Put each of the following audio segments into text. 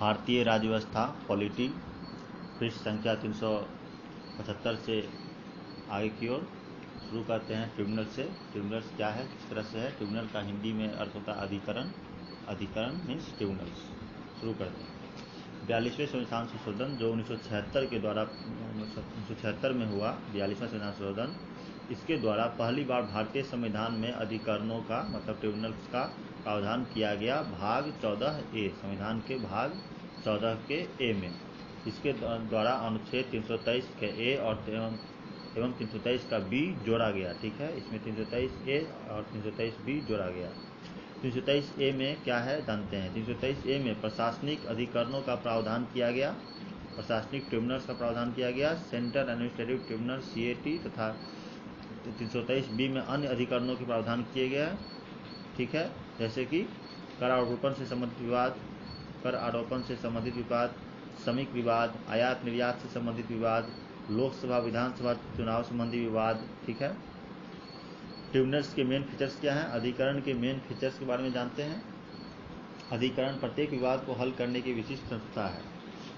भारतीय राज्य व्यवस्था पॉलिटी, पृष्ठ संख्या 375 से आगे की ओर शुरू करते हैं ट्रिब्यूनल से। ट्रिब्यूनल्स क्या है, किस तरह से है? ट्रिब्यूनल का हिंदी में अर्थ होता है अधिकरण। अधिकरण मीन्स ट्रिब्यूनल्स। शुरू करते हैं। 42वें संविधान संशोधन जो 1976 के द्वारा 1976 में हुआ, 42वां संविधान संशोधन, इसके द्वारा पहली बार भारतीय संविधान में अधिकरणों का मतलब ट्रिब्यूनल्स का प्रावधान किया गया। भाग 14A, संविधान के भाग 14 के ए में इसके द्वारा अनुच्छेद 323 के ए और एवं 323 का बी जोड़ा गया। ठीक है, इसमें 323A और 323B जोड़ा गया। 323A में क्या है जानते हैं। 323A में प्रशासनिक अधिकरणों का प्रावधान किया गया, प्रशासनिक ट्रिब्यूनल्स का प्रावधान किया गया, सेंट्रल एडमिनिस्ट्रेटिव ट्रिब्यूनल CAT, तथा 323B में अन्य अधिकरणों के प्रावधान किए गए। ठीक है, जैसे कि कर आरोपण से संबंधित विवाद, कर आरोपण से संबंधित विवाद, श्रमिक विवाद, आयात निर्यात से संबंधित विवाद, लोकसभा विधानसभा चुनाव संबंधी विवाद। ठीक है, ट्रिब्यूनल्स के मेन फीचर्स क्या हैं? अधिकरण के मेन फीचर्स के बारे में जानते हैं। अधिकरण प्रत्येक विवाद को हल करने की विशिष्ट संस्था है।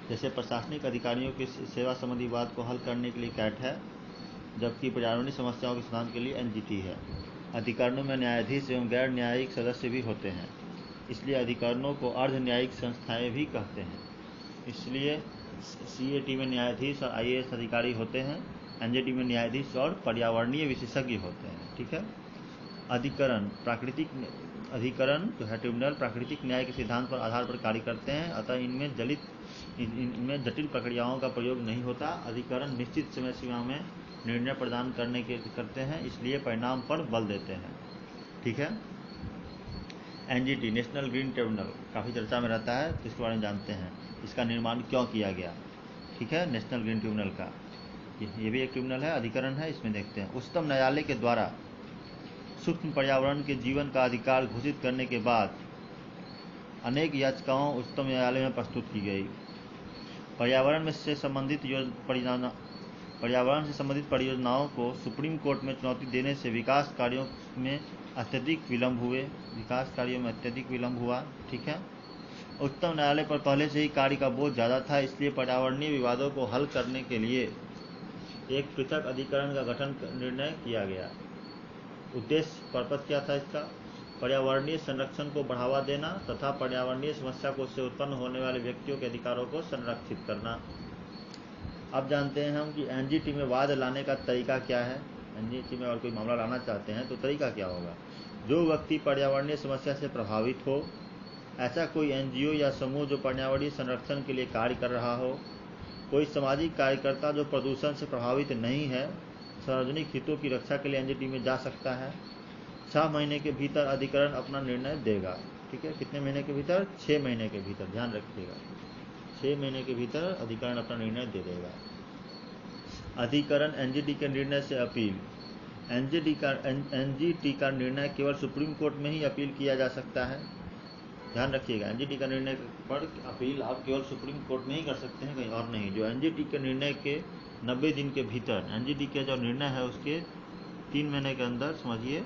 जैसे प्रशासनिक अधिकारियों की सेवा संबंधी विवाद को हल करने के लिए कैट है, जबकि पर्यावरणीय समस्याओं के समाधान के लिए NGT है। अधिकरणों में न्यायाधीश एवं गैर न्यायिक सदस्य भी होते हैं, इसलिए अधिकरणों को अर्ध न्यायिक संस्थाएं भी कहते हैं। इसलिए CAT में न्यायाधीश और IAS अधिकारी होते हैं, NJT में न्यायाधीश और पर्यावरणीय विशेषज्ञ होते हैं। ठीक है, अधिकरण जो है ट्रिब्यूनल प्राकृतिक न्याय के सिद्धांत पर आधार पर कार्य करते हैं, अतः इनमें जटिल प्रक्रियाओं का प्रयोग नहीं होता। अधिकरण निश्चित समय सीमा में निर्णय प्रदान करते हैं, इसलिए परिणाम पर बल देते हैं। ठीक है, NGT नेशनल ग्रीन ट्रिब्यूनल काफ़ी चर्चा में रहता है, तो इसके बारे में जानते हैं। इसका निर्माण क्यों किया गया? ठीक है, नेशनल ग्रीन ट्रिब्यूनल का ये भी एक ट्रिब्यूनल है, अधिकरण है। इसमें देखते हैं, उच्चतम न्यायालय के द्वारा सूक्ष्म पर्यावरण के जीवन का अधिकार घोषित करने के बाद अनेक याचिकाओं उच्चतम न्यायालय में प्रस्तुत की गई। पर्यावरण से संबंधित परियोजनाओं को सुप्रीम कोर्ट में चुनौती देने से विकास कार्यों में अत्यधिक विलंब हुआ। ठीक है, उच्चतम न्यायालय पर पहले से ही कार्य का बोझ ज़्यादा था, इसलिए पर्यावरणीय विवादों को हल करने के लिए एक पृथक अधिकरण का गठन निर्णय किया गया। उद्देश्य पर्पस क्या था इसका? पर्यावरणीय संरक्षण को बढ़ावा देना तथा पर्यावरणीय समस्या को उससे उत्पन्न होने वाले व्यक्तियों के अधिकारों को संरक्षित करना। अब जानते हैं हम कि NGT में वाद लाने का तरीका क्या है। NGT में और कोई मामला लाना चाहते हैं तो तरीका क्या होगा? जो व्यक्ति पर्यावरणीय समस्या से प्रभावित हो, ऐसा कोई NGO या समूह जो पर्यावरणीय संरक्षण के लिए कार्य कर रहा हो, कोई सामाजिक कार्यकर्ता जो प्रदूषण से प्रभावित नहीं है, सार्वजनिक हितों की रक्षा के लिए NGT में जा सकता है। 6 महीने के भीतर अधिकरण अपना निर्णय देगा। ठीक है, कितने महीने के भीतर? 6 महीने के भीतर, ध्यान रखिएगा, 6 महीने के भीतर अधिकरण अपना निर्णय दे देगा। अधिकरण NGT के निर्णय से अपील। NGT का निर्णय केवल सुप्रीम कोर्ट में ही अपील किया जा सकता है। ध्यान रखिएगा, NGT का निर्णय पर अपील आप केवल सुप्रीम कोर्ट में ही कर सकते हैं, कहीं और नहीं। जो NGT के निर्णय के 90 दिन के भीतर, NGT का जो निर्णय है उसके 3 महीने के अंदर, समझिए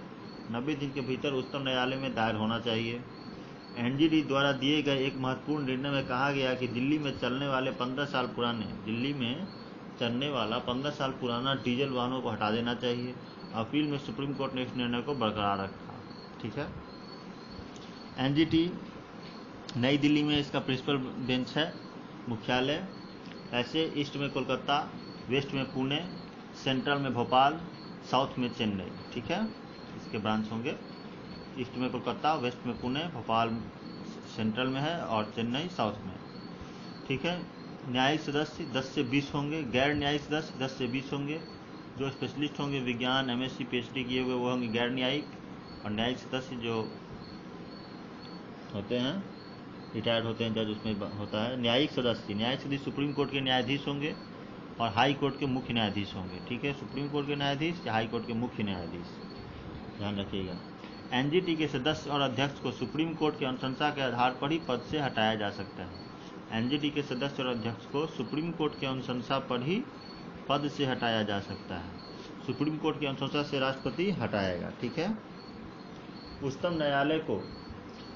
90 दिन के भीतर उच्चतम न्यायालय में दायर होना चाहिए। NGT द्वारा दिए गए एक महत्वपूर्ण निर्णय में कहा गया कि दिल्ली में चलने वाला 15 साल पुराना डीजल वाहनों को हटा देना चाहिए। अपील में सुप्रीम कोर्ट ने इस निर्णय को बरकरार रखा। ठीक है, NGT नई दिल्ली में इसका प्रिंसिपल बेंच है, मुख्यालय। ऐसे ईस्ट में कोलकाता, वेस्ट में पुणे, सेंट्रल में भोपाल, साउथ में चेन्नई। ठीक है, इसके ब्रांच होंगे। ईस्ट में कोलकाता, वेस्ट में पुणे, भोपाल सेंट्रल में है और चेन्नई साउथ में। ठीक है, न्यायिक सदस्य 10 से 20 होंगे, गैर न्यायिक सदस्य 10 से 20 होंगे। जो स्पेशलिस्ट होंगे विज्ञान, MSc PhD किए हुए, वो होंगे गैर न्यायिक। और न्यायिक सदस्य जो होते हैं, रिटायर्ड होते हैं जज, उसमें होता है न्यायिक सदस्य सुप्रीम कोर्ट के न्यायाधीश होंगे और हाई कोर्ट के मुख्य न्यायाधीश होंगे। ठीक है, सुप्रीम कोर्ट के न्यायाधीश या हाई कोर्ट के मुख्य न्यायाधीश, ध्यान रखिएगा। NGT के सदस्य और अध्यक्ष को सुप्रीम कोर्ट की अनुशंसा के आधार पर ही पद से हटाया जा सकता है। NGT के सदस्य और अध्यक्ष को सुप्रीम कोर्ट की अनुशंसा पर ही पद से हटाया जा सकता है। सुप्रीम कोर्ट की अनुशंसा से राष्ट्रपति हटाएगा। ठीक है, उच्चतम न्यायालय को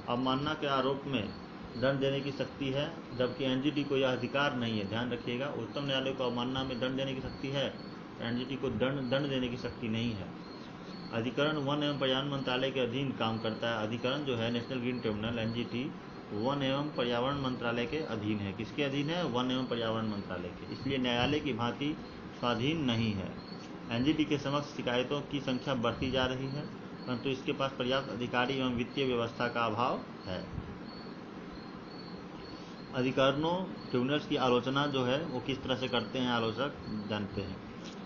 अवमानना के आरोप में दंड देने की शक्ति है, जबकि एनजीटी को यह अधिकार नहीं है। ध्यान रखिएगा, उच्चतम न्यायालय को अवमानना में दंड देने की शक्ति है, एनजीटी को दंड देने की शक्ति नहीं है। अधिकरण वन एवं पर्यावरण मंत्रालय के अधीन काम करता है। अधिकरण जो है national green tribunal NGT one एवं पर्यावरण मंत्रालय के अधीन है। किसके अधीन है? वन एवं पर्यावरण मंत्रालय के। इसलिए न्यायालय की भांति स्वाधीन नहीं है। एनजीटी के समक्ष शिकायतों की संख्या बढ़ती जा रही है, परंतु इसके पास पर्याप्त अधिकारी एवं वित्तीय व्यवस्था का अभाव है। अधिकरणों ट्रिब्यूनल्स की आलोचना जो है वो किस तरह से करते हैं आलोचक, जानते हैं।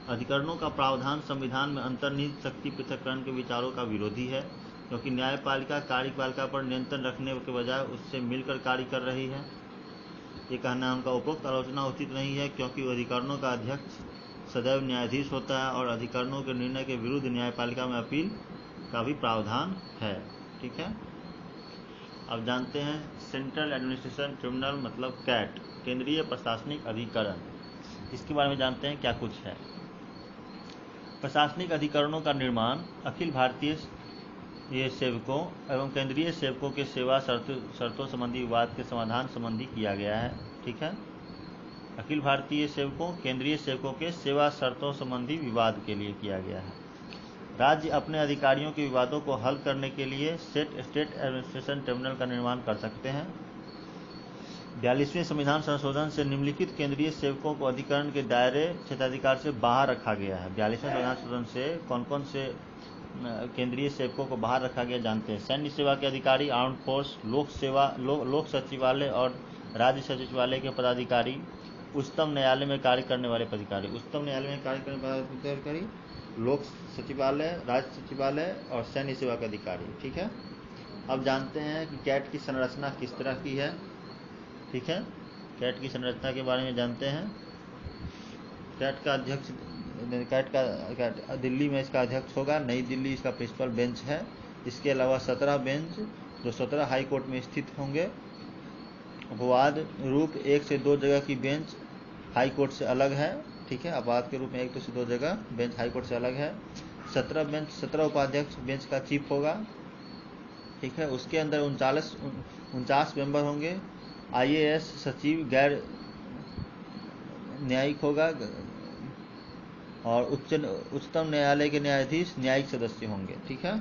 अधिकरणों का प्रावधान संविधान में अंतर्निहित शक्ति पृथक्करण के विचारों का विरोधी है, क्योंकि न्यायपालिका कार्यपालिका पर नियंत्रण रखने के बजाय उससे मिलकर कार्य कर रही है। ये कहना है उनका उपरोक्त आलोचना उचित नहीं है, क्योंकि अधिकरणों का अध्यक्ष सदैव न्यायाधीश होता है और अधिकरणों के निर्णय के विरुद्ध न्यायपालिका में अपील का भी प्रावधान है। ठीक है, अब जानते हैं सेंट्रल एडमिनिस्ट्रेशन ट्रिब्यूनल मतलब कैट, केंद्रीय प्रशासनिक अधिकरण। इसके बारे में जानते हैं क्या कुछ है। प्रशासनिक अधिकरणों का निर्माण अखिल भारतीय सेवकों एवं केंद्रीय सेवकों के सेवा शर्तों संबंधी विवाद के समाधान संबंधी किया गया है। ठीक है, अखिल भारतीय सेवकों केंद्रीय सेवकों के सेवा शर्तों संबंधी विवाद के लिए किया गया है। राज्य अपने अधिकारियों के विवादों को हल करने के लिए स्टेट एडमिनिस्ट्रेशन ट्रिब्यूनल का निर्माण कर सकते हैं। 42वें संविधान संशोधन से निम्नलिखित केंद्रीय सेवकों को अधिकरण के दायरे क्षेत्राधिकार से बाहर रखा गया है। 42वें संविधान संशोधन से कौन कौन से केंद्रीय सेवकों को बाहर रखा गया जानते हैं। सैन्य सेवा के अधिकारी, आर्म्ड फोर्स, लोक सचिवालय और राज्य सचिवालय के पदाधिकारी, उच्चतम न्यायालय में कार्य करने वाले पदाधिकारी, उच्चतम न्यायालय में कार्य करने वाले पदाधिकारी, लोक सचिवालय, राज्य सचिवालय और सैन्य सेवा के अधिकारी। ठीक है, अब जानते हैं कि कैट की संरचना किस तरह की है। ठीक है, कैट की संरचना के बारे में जानते हैं। कैट का अध्यक्ष दिल्ली में इसका अध्यक्ष होगा, नई दिल्ली इसका प्रिंसिपल बेंच है। इसके अलावा 17 बेंच जो 17 हाई कोर्ट में स्थित होंगे। अपवाद रूप 1 से 2 जगह की बेंच हाई कोर्ट से अलग है। ठीक है, अपवाद के रूप में 1 से 2 जगह बेंच हाई कोर्ट से अलग है। 17 उपाध्यक्ष बेंच का चीफ होगा। ठीक है, उसके अंदर 49 मेंबर होंगे। IAS सचिव गैर न्यायिक होगा और उच्चतम न्यायालय के न्यायाधीश न्यायिक सदस्य होंगे। ठीक है,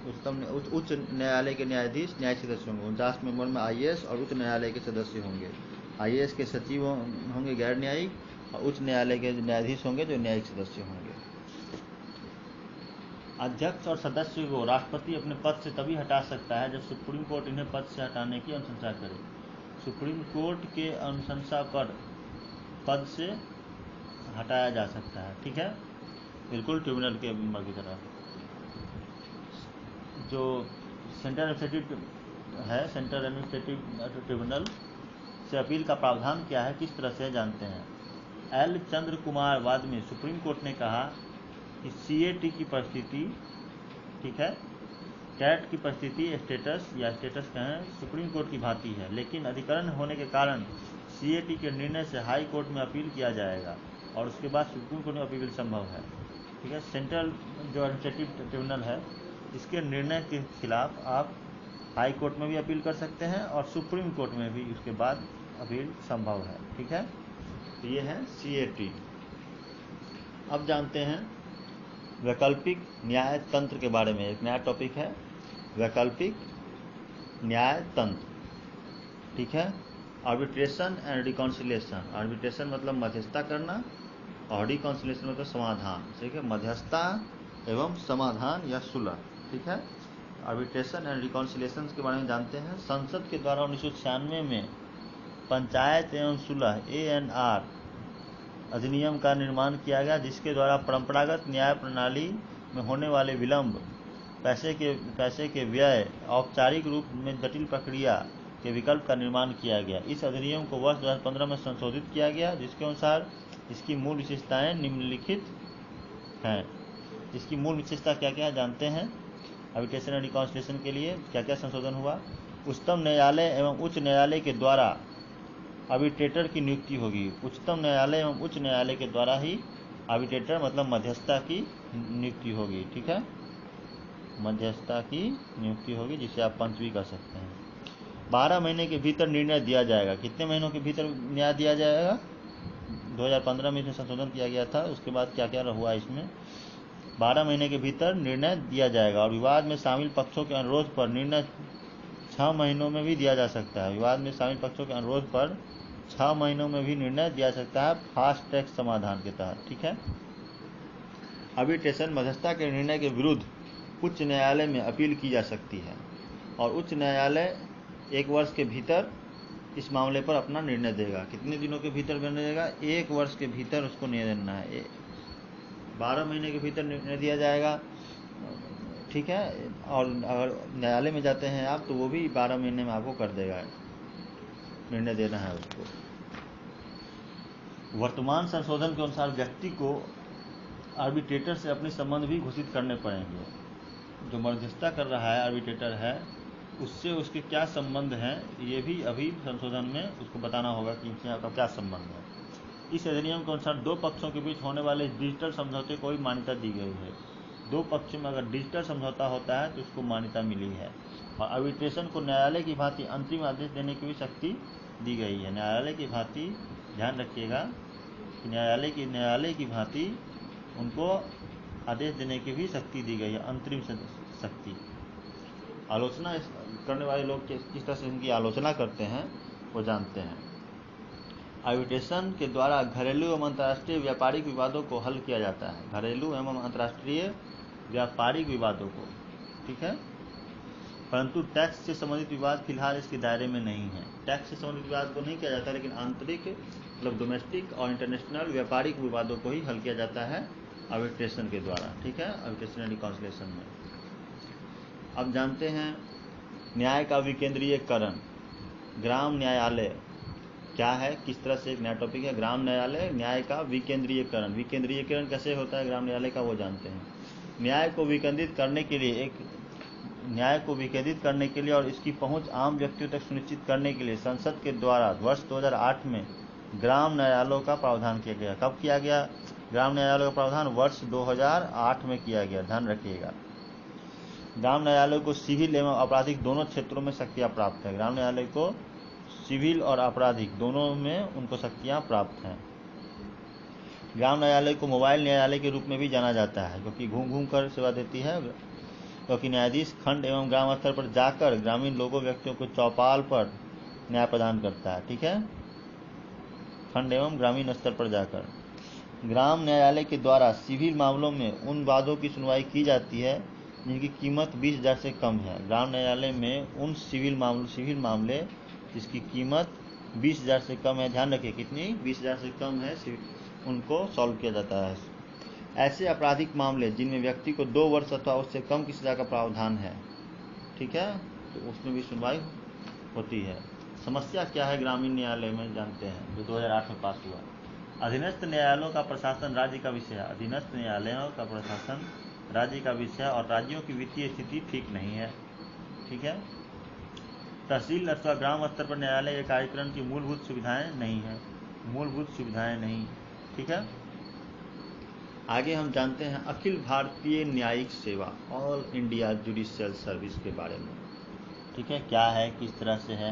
उच्च न्यायालय के न्यायाधीश न्यायिक सदस्य होंगे। 49 मेंबर में IAS और उच्च न्यायालय के सदस्य होंगे। IAS के सचिव होंगे गैर न्यायिक और उच्च न्यायालय के न्यायाधीश होंगे जो न्यायिक सदस्य होंगे। अध्यक्ष और सदस्य को राष्ट्रपति अपने पद से तभी हटा सकता है जब सुप्रीम कोर्ट इन्हें पद से हटाने की अनुशंसा करे। सुप्रीम कोर्ट के अनुशंसा पर पद से हटाया जा सकता है। ठीक है, बिल्कुल ट्रिब्यूनल के मेंबर की तरह। जो सेंट्रल एडमिनिस्ट्रेटिव ट्रिब्यूनल से अपील का प्रावधान क्या है, किस तरह से जानते हैं। L. चंद्र कुमार वाद में सुप्रीम कोर्ट ने कहा कि CAT की परिस्थिति, ठीक है, कैट की परिस्थिति स्टेटस कहें सुप्रीम कोर्ट की भांति है, लेकिन अधिकरण होने के कारण CAT के निर्णय से हाई कोर्ट में अपील किया जाएगा और उसके बाद सुप्रीम कोर्ट में अपील संभव है। ठीक है, सेंट्रल जो एडमिनिस्ट्रेटिव ट्रिब्यूनल है इसके निर्णय के खिलाफ आप हाई कोर्ट में भी अपील कर सकते हैं और सुप्रीम कोर्ट में भी उसके बाद अपील संभव है। ठीक है, तो ये है CAT। अब जानते हैं वैकल्पिक न्याय तंत्र के बारे में। एक नया टॉपिक है वैकल्पिक न्याय तंत्र। ठीक है, आर्बिट्रेशन एंड रिकॉन्सिलिएशन। आर्बिट्रेशन मतलब मध्यस्थता करना और रिकॉन्सिलिएशन मतलब समाधान। ठीक है, मध्यस्थता एवं समाधान या सुलह। ठीक है, आर्बिट्रेशन एंड रिकॉन्सिलिएशन के बारे में जानते हैं। संसद के द्वारा 1996 में पंचायत एवं सुलह ANR अधिनियम का निर्माण किया गया, जिसके द्वारा परंपरागत न्याय प्रणाली में होने वाले विलंब, पैसे के व्यय, औपचारिक रूप में जटिल प्रक्रिया के विकल्प का निर्माण किया गया। इस अधिनियम को वर्ष 2015 में संशोधित किया गया, जिसके अनुसार इसकी मूल विशेषताएं निम्नलिखित हैं। इसकी मूल विशेषता क्या क्या जानते हैं। आर्बिट्रेशन एंड रिकॉन्सिलिएशन के लिए क्या क्या संशोधन हुआ। उच्चतम न्यायालय एवं उच्च न्यायालय के द्वारा आर्बिट्रेटर की नियुक्ति होगी। उच्चतम न्यायालय एवं उच्च न्यायालय के द्वारा ही आर्बिट्रेटर मतलब मध्यस्थता की नियुक्ति होगी। ठीक है, मध्यस्थता की नियुक्ति होगी, जिसे आप पंच भी कर सकते हैं। 12 महीने के भीतर निर्णय दिया जाएगा। कितने महीनों के भीतर न्याय दिया जाएगा? 2015 में इसमें संशोधन किया गया था, उसके बाद क्या क्या हुआ इसमें? 12 महीने के भीतर निर्णय दिया जाएगा। और विवाद में शामिल पक्षों के अनुरोध पर निर्णय 6 महीनों में भी दिया जा सकता है। विवाद में शामिल पक्षों के अनुरोध पर 6 महीनों में भी निर्णय दिया सकता है, फास्ट ट्रैक समाधान के तहत। ठीक है। आर्बिट्रेशन मध्यस्थता के निर्णय के विरुद्ध उच्च न्यायालय में अपील की जा सकती है और उच्च न्यायालय 1 वर्ष के भीतर इस मामले पर अपना निर्णय देगा। कितने दिनों के भीतर निर्णय देगा? 1 वर्ष के भीतर उसको निर्णय देना है। 12 महीने के भीतर निर्णय दिया जाएगा। ठीक है। और अगर न्यायालय में जाते हैं आप तो वो भी 12 महीने में आपको कर देगा, निर्णय देना है उसको। वर्तमान संशोधन के अनुसार व्यक्ति को आर्बिट्रेटर से अपने संबंध भी घोषित करने पड़ेंगे। जो मध्यस्थता कर रहा है, आर्बिट्रेटर है, उससे उसके क्या संबंध हैं, ये भी अभी संशोधन में उसको बताना होगा कि इनसे आपका क्या संबंध है। इस अधिनियम के अनुसार 2 पक्षों के बीच होने वाले डिजिटल समझौते को भी मान्यता दी गई है। 2 पक्षों में अगर डिजिटल समझौता होता है तो उसको मान्यता मिली है। और आर्बिट्रेशन को न्यायालय की भांति अंतरिम आदेश देने की भी शक्ति दी गई है। न्यायालय की भांति, ध्यान रखिएगा कि न्यायालय की भांति उनको आदेश देने की भी शक्ति दी गई है, अंतरिम शक्ति। आलोचना करने वाले लोग किस तरह से इनकी आलोचना करते हैं वो जानते हैं। आर्बिट्रेशन के द्वारा घरेलू एवं अंतर्राष्ट्रीय व्यापारिक विवादों को हल किया जाता है। घरेलू एवं अंतर्राष्ट्रीय व्यापारिक विवादों को, ठीक है। परंतु टैक्स से संबंधित विवाद फिलहाल इसके दायरे में नहीं है। टैक्स से संबंधित विवाद को नहीं किया जाता, लेकिन आंतरिक मतलब डोमेस्टिक और इंटरनेशनल व्यापारिक विवादों को ही हल किया जाता है आर्बिट्रेशन के द्वारा। ठीक है, आर्बिट्रेशन एंड रिकॉन्सिलिएशन में। अब जानते हैं न्याय का विकेंद्रीयकरण। ग्राम न्यायालय क्या है, किस तरह से एक नया टॉपिक है। ग्राम न्यायालय, न्याय का विकेंद्रीयकरण। विकेंद्रीयकरण कैसे होता है ग्राम न्यायालय का, वो जानते हैं। न्याय को विकेंद्रित करने के लिए और इसकी पहुंच आम व्यक्तियों तक सुनिश्चित करने के लिए संसद के द्वारा वर्ष 2008 में ग्राम न्यायालयों का प्रावधान किया गया। कब किया गया ग्राम न्यायालयों का प्रावधान? वर्ष 2008 में किया गया, ध्यान रखिएगा। ग्राम न्यायालय को सिविल एवं आपराधिक दोनों क्षेत्रों में शक्तियां प्राप्त है। ग्राम न्यायालय को सिविल और आपराधिक दोनों में उनको शक्तियां प्राप्त हैं। ग्राम न्यायालय को मोबाइल न्यायालय के रूप में भी जाना जाता है, क्योंकि घूम घूम कर सेवा देती है। क्योंकि न्यायाधीश खंड एवं ग्राम स्तर पर जाकर ग्रामीण लोगों व्यक्तियों को चौपाल पर न्याय प्रदान करता है। ठीक है, खंड एवं ग्रामीण स्तर पर जाकर। ग्राम न्यायालय के द्वारा सिविल मामलों में उन वादों की सुनवाई की जाती है जिनकी कीमत 20,000 से कम है। ग्राम न्यायालय में उन सिविल मामले जिसकी कीमत 20,000 से कम है, ध्यान रखिए कितनी, 20,000 से कम है, उनको सॉल्व किया जाता है। ऐसे आपराधिक मामले जिनमें व्यक्ति को 2 वर्ष अथवा उससे कम की सजा का प्रावधान है, ठीक है, तो उसमें भी सुनवाई होती है। समस्या क्या है ग्रामीण न्यायालय में, जानते हैं, जो 2008 में पास हुआ। अधीनस्थ न्यायालयों का प्रशासन राज्य का विषय है। अधीनस्थ न्यायालयों का प्रशासन राज्य का विषय और राज्यों की वित्तीय स्थिति ठीक नहीं है। ठीक है, तहसील अथवा ग्राम स्तर पर न्यायालय कार्यक्रम की मूलभूत सुविधाएं नहीं। ठीक है, आगे हम जानते हैं अखिल भारतीय न्यायिक सेवा, ऑल इंडिया जुडिशियल सर्विस के बारे में। ठीक है, क्या है, किस तरह से है।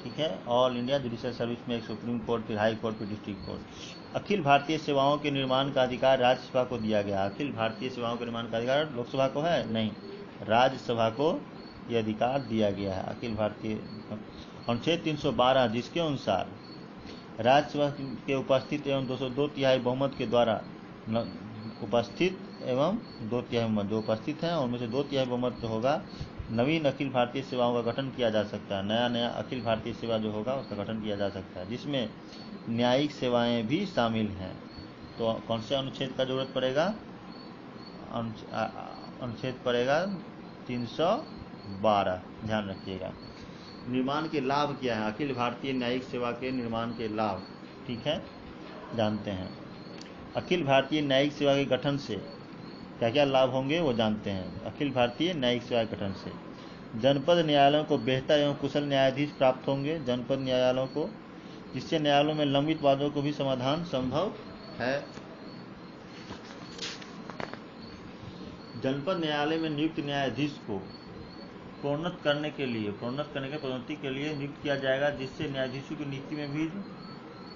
ठीक है, ऑल इंडिया जुडिशियल सर्विस में एक सुप्रीम कोर्ट, फिर हाई कोर्ट, फिर डिस्ट्रिक्ट कोर्ट। अखिल भारतीय सेवाओं के निर्माण का अधिकार राज्यसभा को दिया गया। अखिल भारतीय सेवाओं के निर्माण का अधिकार लोकसभा को है नहीं, राज्यसभा को यह अधिकार दिया गया है। अखिल भारतीय अनुच्छेद 312 जिसके अनुसार राज्यसभा के उपस्थित एवं 2/2 बहुमत के द्वारा उपस्थित एवं 2/3 बहुमत जो उपस्थित हैं उनमें से 2/3 बहुमत जो होगा, नवीन अखिल भारतीय सेवाओं का गठन किया जा सकता है। नया अखिल भारतीय सेवा जो होगा उसका गठन किया जा सकता है, जिसमें न्यायिक सेवाएं भी शामिल हैं। तो कौन से अनुच्छेद का जरूरत पड़ेगा? अनुच्छेद पड़ेगा 312, ध्यान रखिएगा। निर्माण के लाभ क्या है? अखिल भारतीय न्यायिक सेवा के निर्माण के लाभ, ठीक है, जानते हैं। अखिल भारतीय न्यायिक सेवा के गठन से क्या क्या लाभ होंगे वो जानते हैं। अखिल भारतीय न्यायिक सेवा के गठन से जनपद न्यायालयों को बेहतर एवं कुशल न्यायाधीश प्राप्त होंगे। जनपद न्यायालयों को, जिससे न्यायालयों में लंबित वादों को भी समाधान संभव है। जनपद न्यायालय में नियुक्त न्यायाधीश को प्रोन्नत करने के पदोन्नति के लिए नियुक्त किया जाएगा, जिससे न्यायाधीशों की नियुक्ति में भी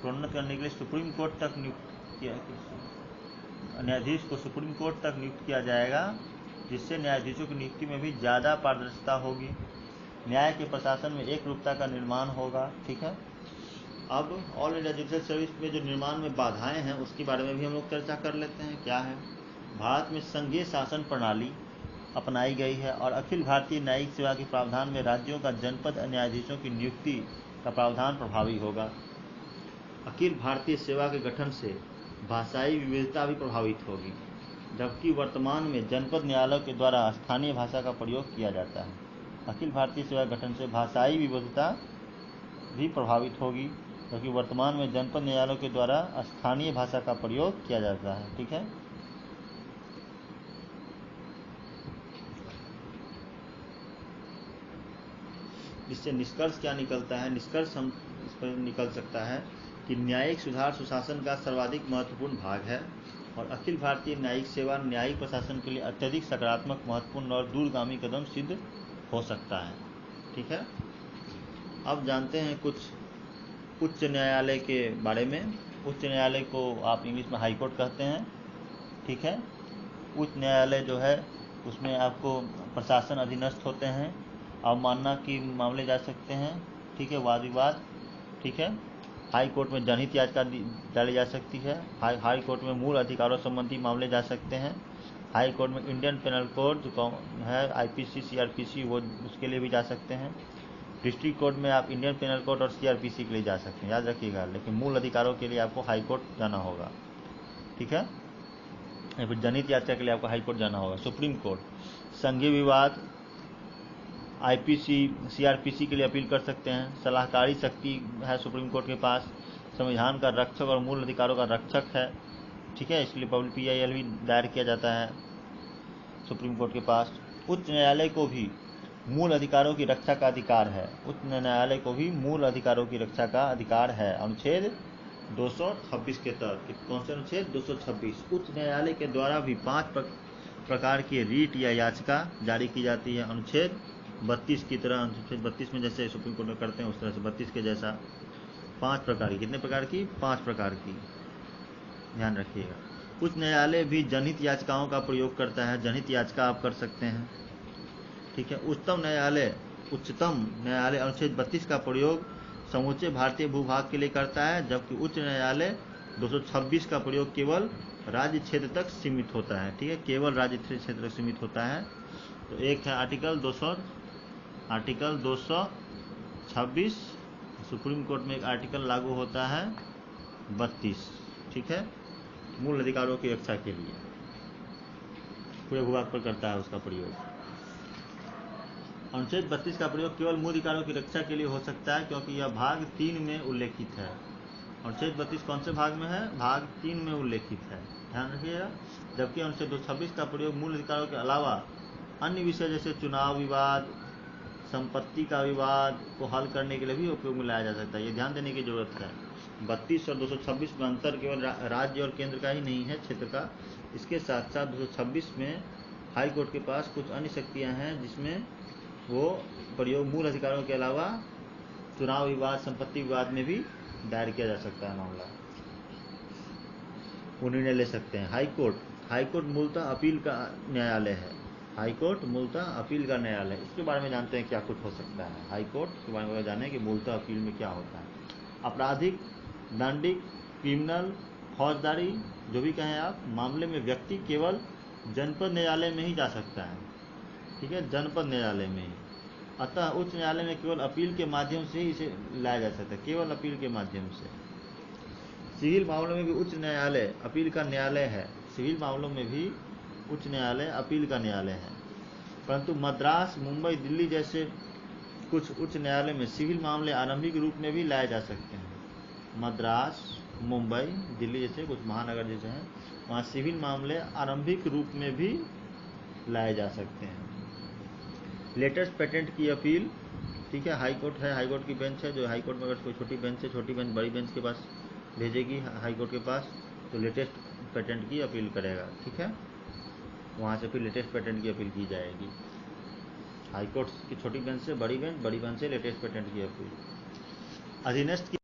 प्रोन्नत करने के लिए सुप्रीम कोर्ट तक नियुक्त किया न्यायाधीश को सुप्रीम कोर्ट तक नियुक्त किया जाएगा, जिससे न्यायाधीशों की नियुक्ति में भी ज़्यादा पारदर्शिता होगी, न्याय के प्रशासन में एक रूपता का निर्माण होगा। ठीक है, अब ऑल इंडिया जुडिशल सर्विस में जो निर्माण में बाधाएं हैं उसके बारे में भी हम लोग चर्चा कर लेते हैं। क्या है? भारत में संघीय शासन प्रणाली अपनाई गई है और अखिल भारतीय न्यायिक सेवा के प्रावधान में राज्यों का जनपद न्यायाधीशों की नियुक्ति का प्रावधान प्रभावी होगा। अखिल भारतीय सेवा के गठन से भाषाई विविधता भी प्रभावित होगी, जबकि वर्तमान में जनपद न्यायालयों के द्वारा स्थानीय भाषा का प्रयोग किया जाता है। अखिल भारतीय सेवा गठन से भाषाई विविधता भी प्रभावित होगी, जबकि वर्तमान में जनपद न्यायालयों के द्वारा स्थानीय भाषा का प्रयोग किया जाता है। ठीक है, इससे निष्कर्ष क्या निकलता है? निष्कर्ष हम इस पर निकल सकता है कि न्यायिक सुधार सुशासन का सर्वाधिक महत्वपूर्ण भाग है और अखिल भारतीय न्यायिक सेवा न्यायिक प्रशासन के लिए अत्यधिक सकारात्मक, महत्वपूर्ण और दूरगामी कदम सिद्ध हो सकता है। ठीक है, अब जानते हैं कुछ उच्च न्यायालय के बारे में। उच्च न्यायालय को आप इंग्लिश में हाई कोर्ट कहते हैं। ठीक है, उच्च न्यायालय जो है उसमें आपको प्रशासन अधीनस्थ होते हैं, अवमानना के मामले जा सकते हैं। ठीक है, वाद विवाद। ठीक है, हाई कोर्ट में जनहित याचिका डाली जा सकती है। हाई कोर्ट में मूल अधिकारों संबंधी मामले जा सकते हैं। हाई कोर्ट में इंडियन पेनल कोड जो है IPC CRPC वो उसके लिए भी जा सकते हैं। डिस्ट्रिक्ट कोर्ट में आप इंडियन पेनल कोड और CRPC के लिए जा सकते हैं, याद रखिएगा, लेकिन मूल अधिकारों के लिए आपको हाई कोर्ट जाना होगा। ठीक है, या फिर जनहित याचिका के लिए आपको हाई कोर्ट जाना होगा। सुप्रीम कोर्ट संघीय विवाद IPC CRPC के लिए अपील कर सकते हैं। सलाहकारी शक्ति है सुप्रीम कोर्ट के पास, संविधान का रक्षक और मूल अधिकारों का रक्षक है। ठीक है, इसलिए पब्लिक PIL भी दायर किया जाता है सुप्रीम कोर्ट के पास। उच्च न्यायालय को भी मूल अधिकारों की रक्षा का अधिकार है। उच्च न्यायालय को भी मूल अधिकारों की रक्षा का अधिकार है, अनुच्छेद 226 के तहत। कौन से अनुच्छेद? 226। उच्च न्यायालय के द्वारा भी 5 प्रकार की रीट या याचिका जारी की जाती है, अनुच्छेद 32 की तरह। अनुच्छेद 32 में जैसे सुप्रीम कोर्ट में करते हैं उस तरह से 32 के जैसा 5 प्रकार की। कितने प्रकार की? 5 प्रकार की, ध्यान रखिएगा। उच्च न्यायालय भी जनहित याचिकाओं का प्रयोग करता है, जनहित याचिका आप कर सकते हैं। ठीक है, उच्चतम न्यायालय अनुच्छेद 32 का प्रयोग समूचे भारतीय भूभाग के लिए करता है, जबकि उच्च न्यायालय 226 का प्रयोग केवल राज्य क्षेत्र तक सीमित होता है। ठीक है, केवल राज्य क्षेत्र तक सीमित होता है। तो एक है आर्टिकल 226, सुप्रीम कोर्ट में एक आर्टिकल लागू होता है 32। ठीक है, मूल अधिकारों की रक्षा के लिए पूरे भूभाग पर करता है उसका प्रयोग। अनुच्छेद 32 का प्रयोग केवल मूल अधिकारों की रक्षा के लिए हो सकता है, क्योंकि यह भाग 3 में उल्लेखित है। अनुच्छेद 32 कौन से भाग में है? भाग 3 में उल्लेखित है, ध्यान रखिएगा। जबकि अनुच्छेद 226 का प्रयोग मूल अधिकारों के अलावा अन्य विषय जैसे चुनाव विवाद, संपत्ति का विवाद को हल करने के लिए भी उपयोग में लाया जा सकता है। ये ध्यान देने की जरूरत है। 32 और 226 में अंतर केवल राज्य और केंद्र का ही नहीं है, क्षेत्र का। इसके साथ साथ 226 में हाई कोर्ट के पास कुछ अन्य शक्तियां हैं, जिसमें वो प्रयोग मूल अधिकारों के अलावा चुनाव विवाद, संपत्ति विवाद में भी दायर किया जा सकता है मामला, वो निर्णय ले सकते हैं। हाई कोर्ट मूलतः अपील का न्यायालय है। हाई कोर्ट मूलतः अपील का न्यायालय। इसके बारे में जानते हैं क्या कुछ हो सकता है। हाई कोर्ट के बारे में जाने कि मूलतः अपील में क्या होता है। आपराधिक, दंडिक, क्रिमिनल, फौजदारी, जो भी कहें आप, मामले में व्यक्ति केवल जनपद न्यायालय में ही जा सकता है। ठीक है, जनपद न्यायालय में ही। अतः उच्च न्यायालय में केवल अपील के माध्यम से ही इसे लाया जा सकता है, केवल अपील के माध्यम से। सिविल मामलों में भी उच्च न्यायालय अपील का न्यायालय है। सिविल मामलों में भी उच्च न्यायालय अपील का न्यायालय है, परंतु मद्रास, मुंबई, दिल्ली जैसे कुछ उच्च न्यायालय में सिविल मामले आरंभिक रूप में भी लाए जा सकते हैं। मद्रास, मुंबई, दिल्ली जैसे कुछ महानगर जैसे हैं, वहाँ सिविल मामले आरंभिक रूप में भी लाए जा सकते हैं। लेटेस्ट पेटेंट की अपील, ठीक है, हाई कोर्ट है, हाई कोर्ट की बेंच है, जो हाई कोर्ट में अगर कोई छोटी बेंच है, छोटी बेंच बड़ी बेंच के पास भेजेगी हाई कोर्ट के पास, तो लेटेस्ट पेटेंट की अपील करेगा। ठीक है, वहाँ से फिर लेटेस्ट पेटेंट की अपील की जाएगी। हाईकोर्ट की छोटी बेंच से बड़ी बेंच, बड़ी बेंच से लेटेस्ट पेटेंट की अपील। अधीनस्थ की